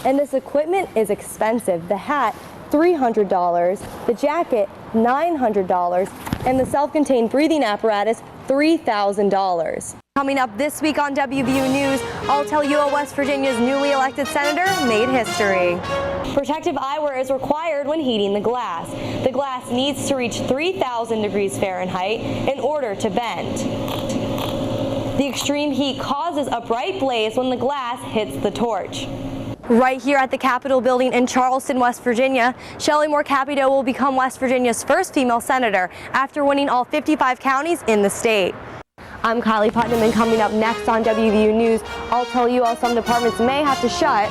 And this equipment is expensive. The hat, $300, the jacket, $900, and the self-contained breathing apparatus, $3,000. Coming up this week on WVU News, I'll tell you how West Virginia's newly elected senator made history. Protective eyewear is required when heating the glass. The glass needs to reach 3,000 degrees Fahrenheit in order to bend. The extreme heat causes a bright blaze when the glass hits the torch. Right here at the Capitol building in Charleston, West Virginia, Shelley Moore Capito will become West Virginia's first female senator after winning all 55 counties in the state. I'm Kiley Putnam, and coming up next on WVU News, I'll tell you how some departments may have to shut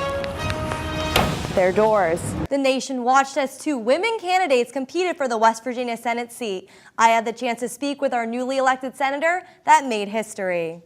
their doors. The nation watched as 2 women candidates competed for the West Virginia Senate seat. I had the chance to speak with our newly elected senator that made history.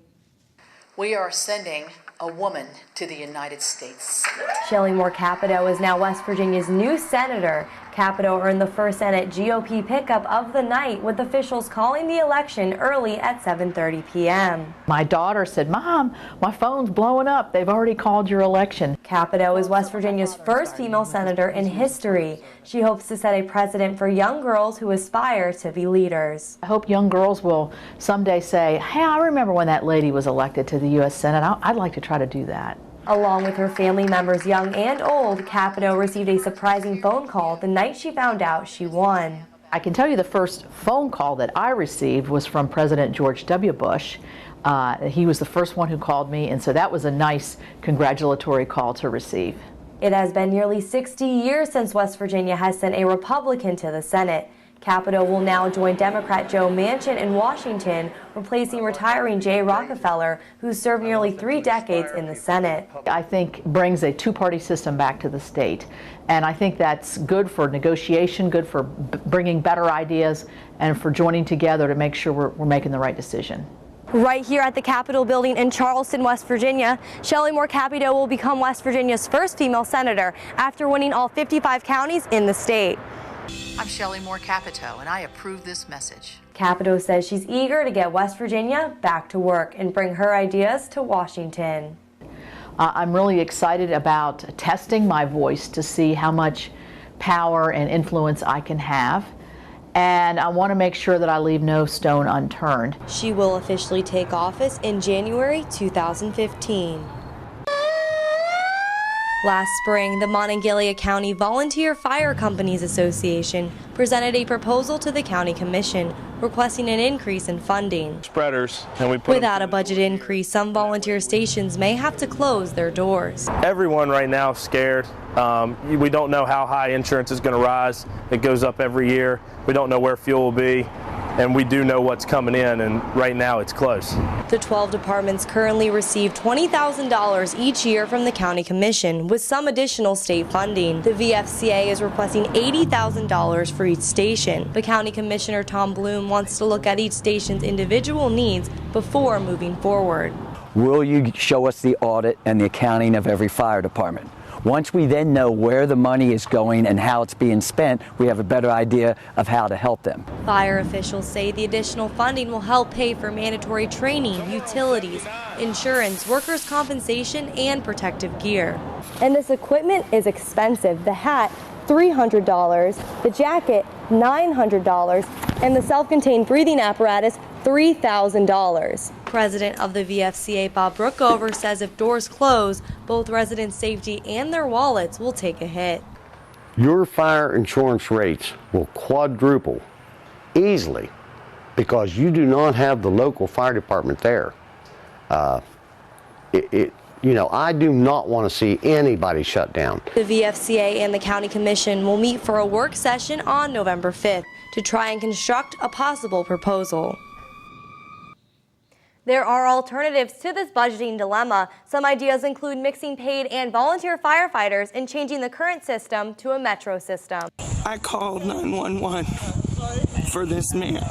We are sending a woman to the United States. Shelley Moore Capito is now West Virginia's new senator. Capito earned the first Senate GOP pickup of the night, with officials calling the election early at 7:30 p.m. My daughter said, "Mom, my phone's blowing up. They've already called your election." Capito is West Virginia's first female senator in history. She hopes to set a precedent for young girls who aspire to be leaders. I hope young girls will someday say, "Hey, I remember when that lady was elected to the U.S. Senate. I'd like to try to do that." Along with her family members, young and old, Capito received a surprising phone call the night she found out she won. I can tell you the first phone call that I received was from President George W. Bush. He was the first one who called me, and so that was a nice congratulatory call to receive. It has been nearly 60 years since West Virginia has sent a Republican to the Senate. Capito will now join Democrat Joe Manchin in Washington, replacing retiring Jay Rockefeller, who served nearly 3 decades in the Senate. I think brings a 2-party system back to the state, and I think that's good for negotiation, good for bringing better ideas, and for joining together to make sure we're making the right decision. Right here at the Capitol building in Charleston, West Virginia, Shelley Moore Capito will become West Virginia's first female senator after winning all 55 counties in the state. I'm Shelley Moore Capito, and I approve this message. Capito says she's eager to get West Virginia back to work and bring her ideas to Washington. I'm really excited about testing my voice to see how much power and influence I can have. And I want to make sure that I leave no stone unturned. She will officially take office in January 2015. Last spring, the Monongalia County Volunteer Fire Companies Association presented a proposal to the County Commission requesting an increase in funding. Spreaders, and we put Without a budget increase, some volunteer stations may have to close their doors. Everyone right now is scared. We don't know how high insurance is going to rise. It goes up every year. We don't know where fuel will be, and we do know what's coming in, and right now it's close. The 12 departments currently receive $20,000 each year from the County Commission, with some additional state funding. The VFCA is requesting $80,000 for each station, but County Commissioner Tom Bloom wants to look at each station's individual needs before moving forward. Will you show us the audit and the accounting of every fire department? Once we then know where the money is going and how it's being spent, we have a better idea of how to help them. Fire officials say the additional funding will help pay for mandatory training, utilities, insurance, workers' compensation, and protective gear. And this equipment is expensive. The hat, $300, the jacket, $900, and the self-contained breathing apparatus, $3,000. President of the VFCA, Bob Brookover, says if doors close, both residents' safety and their wallets will take a hit. Your fire insurance rates will quadruple easily because you do not have the local fire department there. I do not want to see anybody shut down. The VFCA and the County Commission will meet for a work session on November 5th to try and construct a possible proposal. There are alternatives to this budgeting dilemma. Some ideas include mixing paid and volunteer firefighters and changing the current system to a metro system. I called 911 for this man.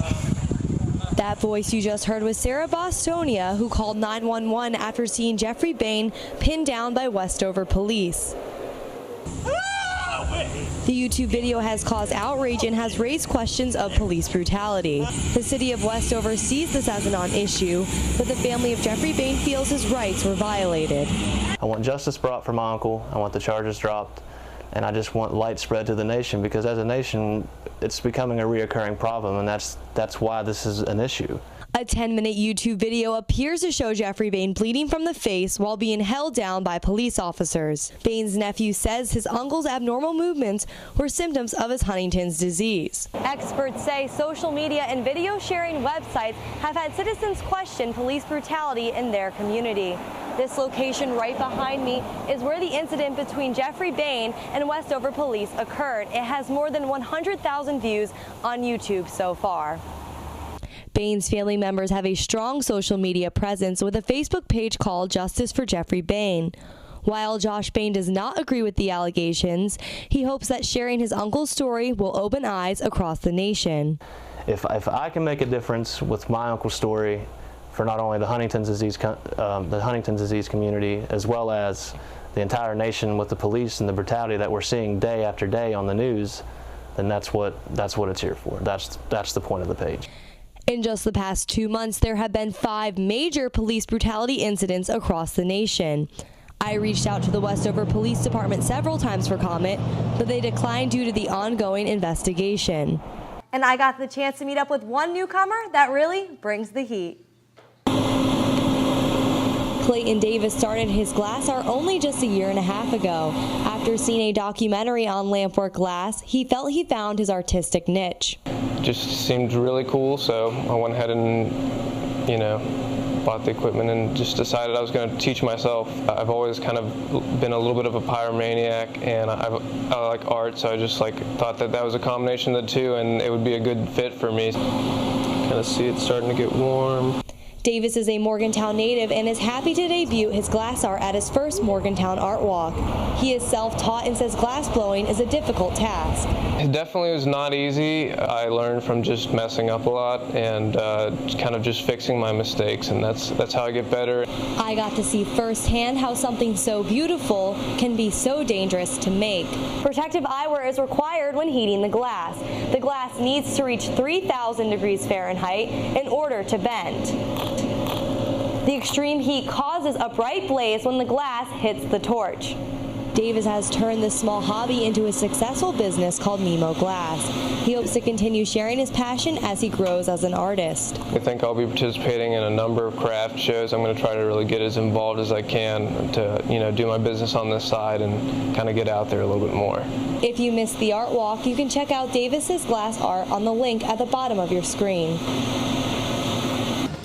That voice you just heard was Sarah Bostonia, who called 911 after seeing Jeffrey Bain pinned down by Westover police. The YouTube video has caused outrage and has raised questions of police brutality. The city of Westover sees this as a non-issue, but the family of Jeffrey Bain feels his rights were violated. I want justice brought for my uncle. I want the charges dropped. And I just want light spread to the nation, because as a nation, it's becoming a reoccurring problem, and that's why this is an issue. A 10-minute YouTube video appears to show Jeffrey Bain bleeding from the face while being held down by police officers. Bain's nephew says his uncle's abnormal movements were symptoms of his Huntington's disease. Experts say social media and video sharing websites have had citizens question police brutality in their community. This location right behind me is where the incident between Jeffrey Bain and Westover police occurred. It has more than 100,000 views on YouTube so far. Bain's family members have a strong social media presence with a Facebook page called Justice for Jeffrey Bain. While Josh Bain does not agree with the allegations, he hopes that sharing his uncle's story will open eyes across the nation. If I can make a difference with my uncle's story for not only the Huntington's disease community, as well as the entire nation with the police and the brutality that we're seeing day after day on the news, then that's what it's here for. That's the point of the page. In just the past 2 months, there have been 5 major police brutality incidents across the nation. I reached out to the Westover Police Department several times for comment, but they declined due to the ongoing investigation. And I got the chance to meet up with one newcomer that really brings the heat. Clayton Davis started his glass art only just a year and a half ago. After seeing a documentary on lampwork glass, he felt he found his artistic niche. Just seemed really cool, so I went ahead and, bought the equipment and just decided I was going to teach myself. I've always kind of been a little bit of a pyromaniac, and I like art, so I just thought that was a combination of the two, and it would be a good fit for me. Kind of see it starting to get warm. Davis is a Morgantown native and is happy to debut his glass art at his first Morgantown Art Walk. He is self-taught and says glass blowing is a difficult task. It definitely was not easy. I learned from just messing up a lot and kind of just fixing my mistakes, and that's how I get better. I got to see firsthand how something so beautiful can be so dangerous to make. Protective eyewear is required when heating the glass. The glass needs to reach 3,000 degrees Fahrenheit in order to bend. The extreme heat causes a bright blaze when the glass hits the torch. Davis has turned this small hobby into a successful business called Nemo Glass. He hopes to continue sharing his passion as he grows as an artist. I think I'll be participating in a number of craft shows. I'm going to try to really get as involved as I can to, do my business on this side and kind of get out there a little bit more. If you missed the art walk, you can check out Davis's glass art on the link at the bottom of your screen.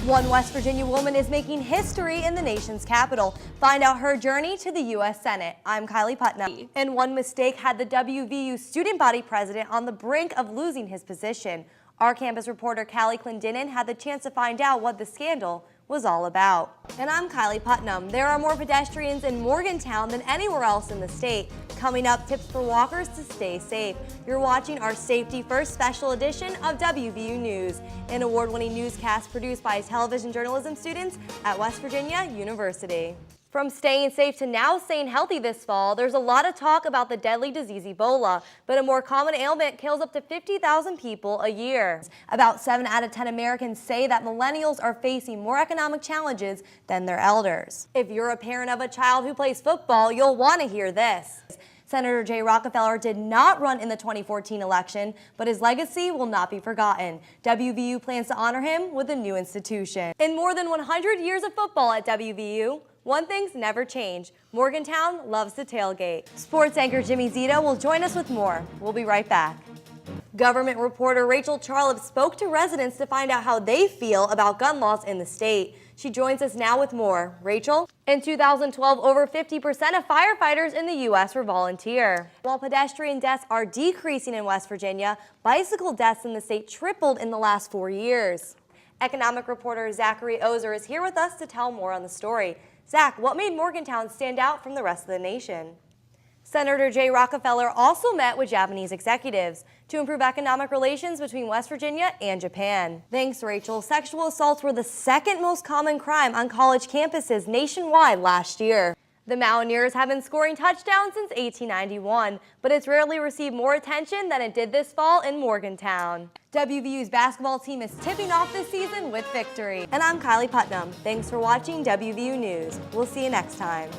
One West Virginia woman is making history in the nation's capital. Find out her journey to the U.S. Senate. I'm Kiley Putnam. And one mistake had the WVU student body president on the brink of losing his position. Our campus reporter Callie Clendenin had the chance to find out what the scandal was all about. And I'm Kiley Putnam. There are more pedestrians in Morgantown than anywhere else in the state. Coming up, tips for walkers to stay safe. You're watching our Safety First special edition of WVU News, an award-winning newscast produced by television journalism students at West Virginia University. From staying safe to now staying healthy this fall, there's a lot of talk about the deadly disease Ebola, but a more common ailment kills up to 50,000 people a year. About 7 out of 10 Americans say that millennials are facing more economic challenges than their elders. If you're a parent of a child who plays football, you'll want to hear this. Senator Jay Rockefeller did not run in the 2014 election, but his legacy will not be forgotten. WVU plans to honor him with a new institution. In more than 100 years of football at WVU, one thing's never changed. Morgantown loves to tailgate. Sports anchor Jimmy Zito will join us with more. We'll be right back. Government reporter Rachel Charlip spoke to residents to find out how they feel about gun laws in the state. She joins us now with more. Rachel? In 2012, over 50% of firefighters in the U.S. were volunteer. While pedestrian deaths are decreasing in West Virginia, bicycle deaths in the state tripled in the last 4 years. Economic reporter Zachary Ozer is here with us to tell more on the story. Zach, what made Morgantown stand out from the rest of the nation? Senator Jay Rockefeller also met with Japanese executives to improve economic relations between West Virginia and Japan. Thanks, Rachel. Sexual assaults were the second most common crime on college campuses nationwide last year. The Mountaineers have been scoring touchdowns since 1891, but it's rarely received more attention than it did this fall in Morgantown. WVU's basketball team is tipping off this season with victory. And I'm Kiley Putnam. Thanks for watching WVU News. We'll see you next time.